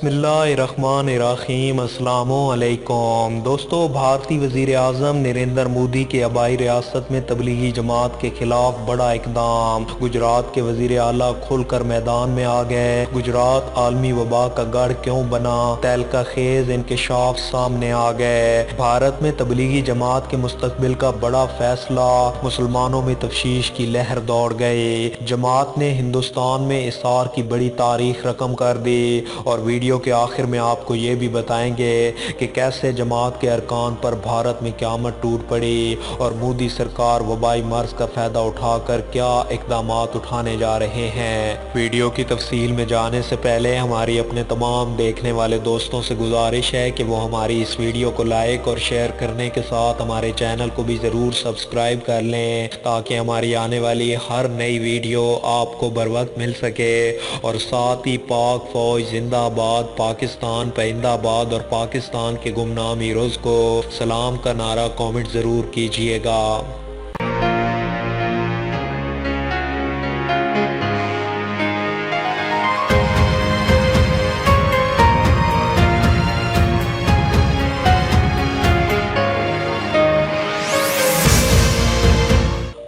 बिस्मिल्लाहिर्रहमानिर्रहीम। अस्सलाम वालेकुम दोस्तों, भारतीय वज़ीर आज़म नरेंद्र मोदी के आबाई रियासत में तबलीगी जमात के खिलाफ बड़ा इक़दाम। गुजरात के वज़ीर आला खुलकर मैदान में आ गए। गुजरात आलमी वबा का गढ़ क्यों बना, तहलका खेज इंकशाफ सामने आ गए। भारत में तबलीगी जमात के मुस्तकबिल का बड़ा फैसला, मुसलमानों में तफशीश की लहर दौड़ गई। जमात ने हिंदुस्तान में इसार की बड़ी तारीख रकम कर दी और वीडियो के आखिर में आपको ये भी बताएंगे कि कैसे जमात के अरकान पर भारत में क़यामत टूट पड़ी और मोदी सरकार वबाई मर्ज का फ़ायदा उठाकर क्या इक़दाम उठाने जा रहे हैं। वीडियो की तफसील में जाने से पहले हमारी अपने तमाम देखने वाले दोस्तों से गुजारिश है कि वो हमारी इस वीडियो को लाइक और शेयर करने के साथ हमारे चैनल को भी ज़रूर सब्सक्राइब कर लें ताकि हमारी आने वाली हर नई वीडियो आपको बर वक्त मिल सके। और साथ ही पाक फौज जिंदाबाद, पाकिस्तान परिंदाबाद और पाकिस्तान के गुमनाम हीरोज़ को सलाम का नारा कमेंट ज़रूर कीजिएगा।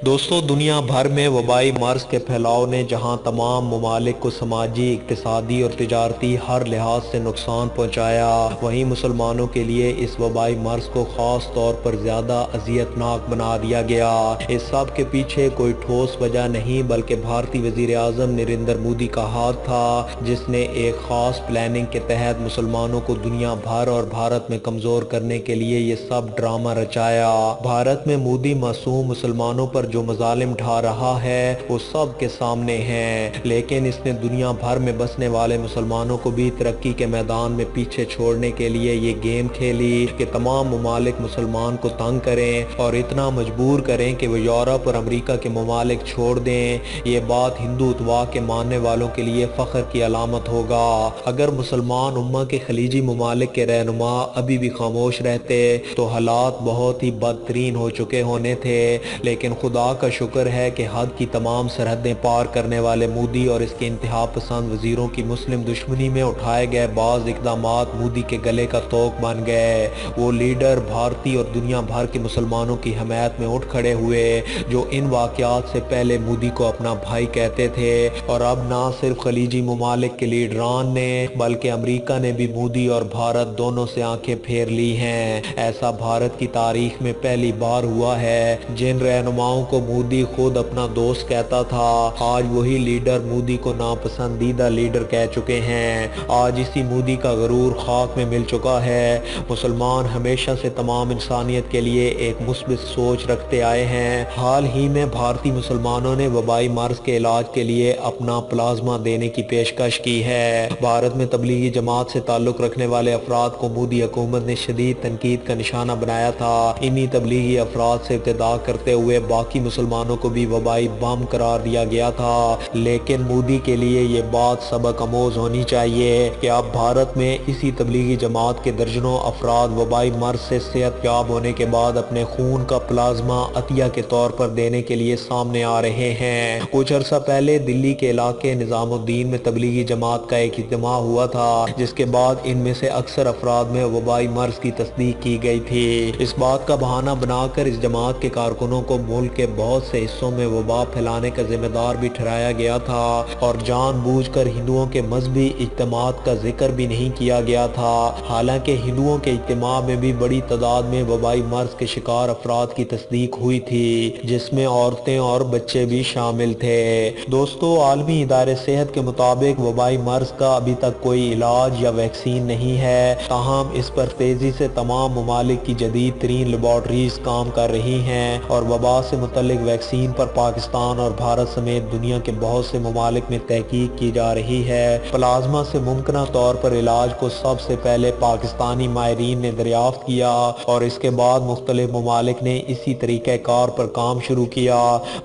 दोस्तों, दुनिया भर में वबाई मर्ज के फैलाव ने जहां तमाम ममालिक को समाजी, इक्तिसादी और तिजारती हर लिहाज से नुकसान पहुंचाया, वहीं मुसलमानों के लिए इस वबाई मर्ज को ख़ास तौर पर ज़्यादा अजियतनाक बना दिया गया। इस सब के पीछे कोई ठोस वजह नहीं बल्कि भारतीय वज़ीर आज़म नरेंद्र मोदी का हाथ था, जिसने एक ख़ास प्लानिंग के तहत मुसलमानों को दुनिया भर और भारत में कमज़ोर करने के लिए ये सब ड्रामा रचाया। भारत में मोदी मासूम मुसलमानों पर जो मजालिम ढा रहा है वो सब के सामने हैं, लेकिन इसने दुनिया भर में बसने वाले मुसलमानों को भी तरक्की के मैदान में पीछे छोड़ने के लिए ये गेम खेली कि तमाम ममालिक मुसलमान को तंग करें और इतना मजबूर करें कि वो यूरोप और अमेरिका के ममालिक छोड़ दें। ये बात हिंदुत्वा के मानने वालों के लिए फ़ख्र की अलामत होगा। अगर मुसलमान उम्मा के खलीजी ममालिक के रहनुमा अभी भी खामोश रहते तो हालात बहुत ही बदतरीन हो चुके होने थे, लेकिन खुदा का शुक्र है कि हद की तमाम सरहदें पार करने वाले मोदी और इसके इंतहा पसंद वजीरों की मुस्लिम दुश्मनी में उठाए गए बाज़ इक़दाम मोदी के गले का तोक बन गए। वो लीडर भारतीय और दुनिया भर के मुसलमानों की हमायत में उठ खड़े हुए जो इन वाक़यात से पहले मोदी को अपना भाई कहते थे, और अब ना सिर्फ खलीजी ममालिक के लीडरान ने बल्कि अमरीका ने भी मोदी और भारत दोनों से आंखें फेर ली हैं। ऐसा भारत की तारीख में पहली बार हुआ है। जिन रहनुमाओं को मोदी खुद अपना दोस्त कहता था, आज वही लीडर मोदी को नापसंदीदा लीडर कह चुके हैं। आज इसी मोदी का गरूर खाक में मिल चुका है। मुसलमान हमेशा से तमाम इंसानियत के लिए एक मुस्बित सोच रखते आए हैं। हाल ही में भारतीय मुसलमानों ने वबाई मर्ज के इलाज के लिए अपना प्लाज्मा देने की पेशकश की है। भारत में तबलीगी जमात से ताल्लुक रखने वाले अफराद को मोदी हुकूमत ने शदीद तनकीद का निशाना बनाया था। इन्हीं तबलीगी अफराद से इब्तिदा करते हुए बाकी मुसलमानों को भी वबाई बम करार दिया गया था, लेकिन मोदी के लिए ये बात सबक आमोज होनी चाहिए कि अब भारत में इसी तबलीगी जमात के दर्जनों अफराद वबाई मर्ज से सेहतयाब होने के बाद अपने खून का प्लाज्मा अतिया के तौर पर देने के लिए सामने आ रहे हैं। कुछ अर्सा पहले दिल्ली के इलाके निजामुद्दीन में तबलीगी जमात का एक इज्तिमा हुआ था, जिसके बाद इनमें से अक्सर अफराद में वबाई मर्ज की तस्दीक की गई थी। इस बात का बहाना बनाकर इस जमात के कारकुनों को मुल्क के बहुत से हिस्सों में वबा फैलाने का जिम्मेदार भी ठहराया गया था और जानबूझकर हिंदुओं के मजहबी इज्तिमात का जिक्र भी नहीं किया गया था। हालांकि हिंदुओं के इज्तिमा में भी बड़ी तादाद में वबाई मर्ज के शिकार अफराद की तस्दीक हुई थी, जिसमें औरतें और बच्चे भी शामिल थे। दोस्तों, आलमी इदारे सेहत के मुताबिक वबाई मर्ज का अभी तक कोई इलाज या वैक्सीन नहीं है, ताहम इस पर तेजी से तमाम ममालिक की जदीद तरीन लेबॉर्ट्रीज काम कर रही हैं और वबा से मुतल्लिक वैक्सीन पर पाकिस्तान और भारत समेत दुनिया के बहुत से ममालिक में तहकीक की जा रही है। प्लाज्मा से मुमकिन तौर पर इलाज को सबसे पहले पाकिस्तानी माहिरीन ने दरियाफ्त किया और इसके बाद मुख्तलिफ ममालिक ने इसी तरीक़ेकार पर काम शुरू किया।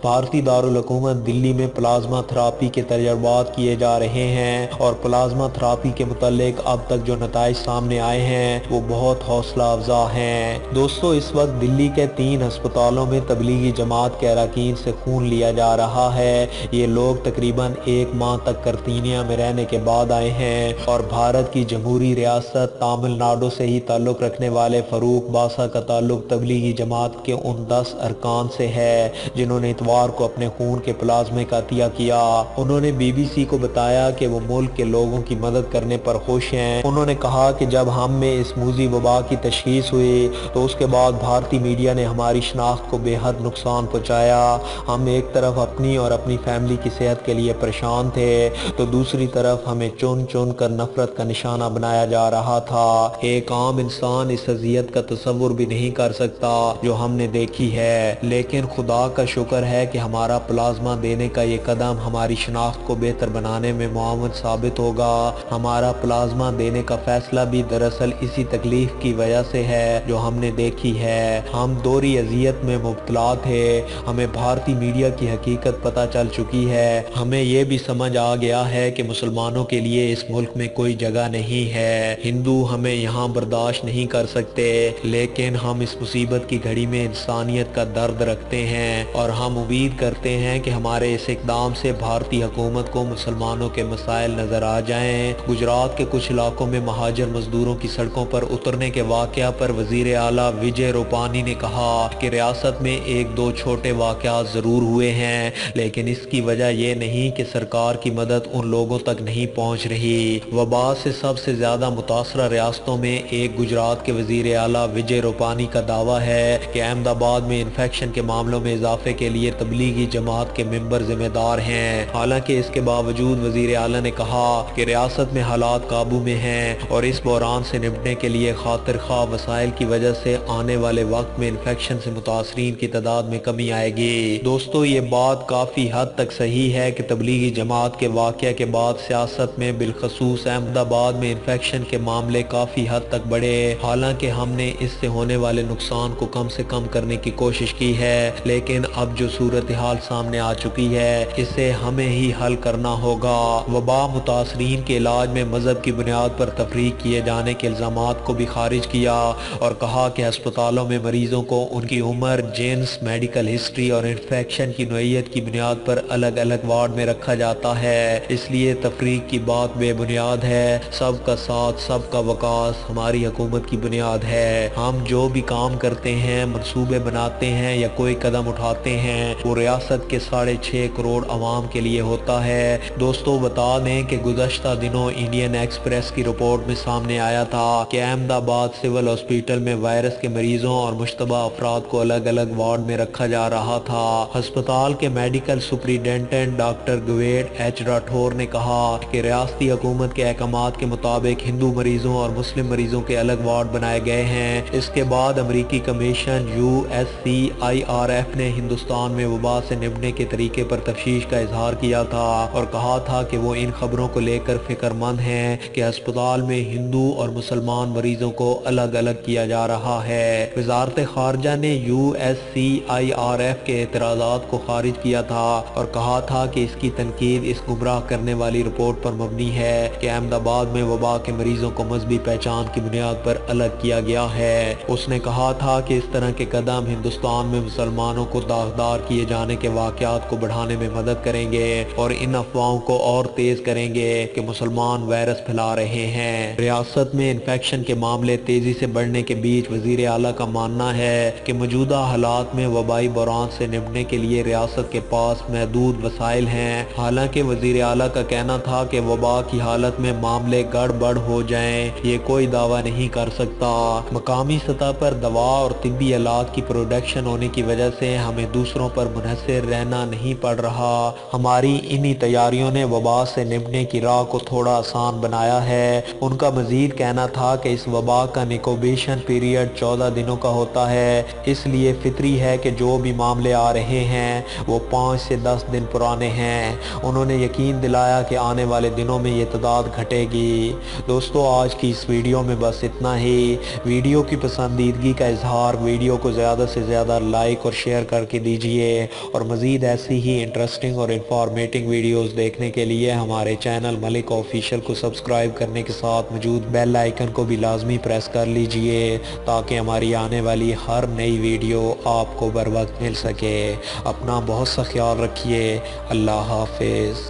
भारतीय दारुल हुकूमत दिल्ली में प्लाज्मा थेरापी के तजर्बात किए जा रहे हैं और प्लाज्मा थेरापी के मुतल्लिक अब तक जो नताइज सामने आए हैं वो बहुत हौसला अफजा हैं। दोस्तों, इस वक्त दिल्ली के 3 अस्पतालों में तबलीगी जमात जमात के अरकान से खून लिया जा रहा है। ये लोग तकरीबन 1 माह तक करतीनिया में रहने के बाद आए हैं और भारत की जमहूरी रियासत तमिलनाडु से ही ताल्लुक़ रखने वाले फ़ारूक बासा का ताल्लुक़ तबलीगी जमात के उन 10 अरकान से है जिन्होंने इतवार को अपने खून के प्लाज्मे का अतिया किया। उन्होंने BBC को बताया कि वो मुल्क के लोगों की मदद करने पर खुश हैं। उन्होंने कहा कि जब हम में इस मूजी वबा की तशखीस हुई तो उसके बाद भारतीय मीडिया ने हमारी शनाख्त को बेहद नुकसान पहुँचाया। हम एक तरफ अपनी और अपनी फैमिली की सेहत के लिए परेशान थे तो दूसरी तरफ हमें चुन चुन कर नफरत का निशाना बनाया जा रहा था। एक आम इंसान इस अजियत का तसव्वुर भी नहीं कर सकता जो हमने देखी है, लेकिन खुदा का शुक्र है कि हमारा प्लाज्मा देने का ये कदम हमारी शनाख्त को बेहतर बनाने में मुआवन साबित होगा। हमारा प्लाज्मा देने का फैसला भी दरअसल इसी तकलीफ की वजह से है जो हमने देखी है। हम दोहरी अजियत में मुब्तला थे। हमें भारतीय मीडिया की हकीकत पता चल चुकी है। हमें ये भी समझ आ गया है कि मुसलमानों के लिए इस मुल्क में कोई जगह नहीं है। हिंदू हमें यहाँ बर्दाश्त नहीं कर सकते, लेकिन हम इस मुसीबत की घड़ी में इंसानियत का दर्द रखते हैं और हम उम्मीद करते हैं कि हमारे इस इक़दाम से भारतीय हुकूमत को मुसलमानों के मसाइल नज़र आ जाएं। गुजरात के कुछ इलाकों में महाजर मजदूरों की सड़कों पर उतरने के वाक़या पर वज़ीर आला विजय रूपानी ने कहा कि रियासत में 1-2 छोटे वाक़यात ज़रूर हुए हैं, लेकिन इसकी वजह यह नहीं कि सरकार की मदद उन लोगों तक नहीं पहुँच रही। वबा से सबसे ज़्यादा मुतासरा रियासतों में एक गुजरात के वज़ीर आला विजय रूपानी का दावा है कि अहमदाबाद में इन्फेक्शन के मामलों में इजाफे के लिए तबलीगी जमात के मेंबर जिम्मेदार हैं। हालांकि इसके बावजूद वज़ीर आला ने कहा कि रियासत में हालात काबू में हैं और इस बहरान से निपटने के लिए खातिर खा वसाइल की वजह से आने वाले वक्त में इन्फेक्शन से मुतासरीन की तादाद में कमी आएगी। दोस्तों, ये बात काफ़ी हद तक सही है कि तबलीगी जमात के वाक़या के बाद सियासत में बिलखसूस अहमदाबाद में इन्फेक्शन के मामले काफ़ी हद तक बढ़े। हालांकि हमने इससे होने वाले नुकसान को कम से कम करने की कोशिश की है, लेकिन अब जो सूरत हाल सामने आ चुकी है इसे हमें ही हल करना होगा। वबा मुतासरीन के इलाज में मजहब की बुनियाद पर तफरीक किए जाने के इल्ज़ामात को भी खारिज किया और कहा कि अस्पतालों में मरीजों को उनकी उम्र, जिन्स, मेडिकल हिस्ट्री और इन्फेक्शन की नोयत की बुनियाद पर अलग अलग वार्ड में रखा जाता है, इसलिए तफरीक की बात बेबुनियाद है। सबका साथ, सबका वकास हमारी हुकूमत की बुनियाद है। हम जो भी काम करते हैं, मंसूबे बनाते हैं या कोई कदम उठाते हैं, वो रियासत के 6.5 करोड़ अवाम के लिए होता है। दोस्तों, बता दें कि गुज़श्ता दिनों इंडियन एक्सप्रेस की रिपोर्ट में सामने आया था कि अहमदाबाद सिविल हॉस्पिटल में वायरस के मरीजों और मुश्तबा अफराद को अलग अलग वार्ड में रखा जा रहा था। अस्पताल के मेडिकल सुपरिटेंडेंट डॉक्टर गवेट एच राठौर ने कहा कि रियासती हुकूमत के अहकामात के मुताबिक हिंदू मरीजों और मुस्लिम मरीजों के अलग वार्ड बनाए गए हैं। इसके बाद अमरीकी कमीशन USCIRF ने हिंदुस्तान में वबा से निपटने के तरीके पर तफ्शीश का इजहार किया था और कहा था कि वो इन खबरों को लेकर फिक्रमंद हैं कि अस्पताल में हिंदू और मुसलमान मरीजों को अलग अलग किया जा रहा है। वजारत खारजा ने USCIRF के एतराज़ात को खारिज किया था और कहा था कि इसकी तनकीद इस गुमराह करने वाली रिपोर्ट पर मबनी है कि अहमदाबाद में वबा के मरीजों को मजहबी पहचान की बुनियाद पर अलग किया गया है। उसने कहा था कि इस तरह के कदम हिंदुस्तान में मुसलमानों को दागदार किए जाने के वाक़यात को बढ़ाने में मदद करेंगे और इन अफवाहों को और तेज करेंगे कि मुसलमान वायरस फैला रहे हैं। रियासत में इन्फेक्शन के मामले तेजी से बढ़ने के बीच वज़ीर आला का मानना है कि मौजूदा हालात में वबाई बहरान से निपटने के लिए रियासत के पास महदूद वसाइल हैं। हालांकि वज़ीर आला का कहना था कि वबा की हालत में मामले गड़बड़ हो जाएं, ये कोई दावा नहीं कर सकता। मकामी सतह पर दवा और तिब्बी आलात की प्रोडक्शन होने की वजह से हमें दूसरों पर मुनहसर रहना नहीं पड़ रहा। हमारी इन्हीं तैयारियों ने वबा से निपटने की राह को थोड़ा आसान बनाया है। उनका मजीद कहना था कि इस वबा का निकोबेशन पीरियड 14 दिनों का होता है, इसलिए फितरी है कि जो भी मामले आ रहे हैं वो 5 से 10 दिन पुराने हैं। उन्होंने यकीन दिलाया कि आने वाले दिनों में ये तादाद घटेगी। दोस्तों, आज की इस वीडियो में बस इतना ही। वीडियो की पसंदीदगी का इजहार, वीडियो को ज़्यादा से ज़्यादा लाइक और शेयर करके दीजिए और मज़ीद ऐसी ही इंटरेस्टिंग और इंफॉर्मेटिव वीडियोस देखने के लिए हमारे चैनल मलिक ऑफिशियल को सब्सक्राइब करने के साथ मौजूद बेल आइकन को भी लाजमी प्रेस कर लीजिए ताकि हमारी आने वाली हर नई वीडियो आपको बर वक्त مل سکے۔ اپنا بہت سا خیال رکھیے۔ اللہ حافظ۔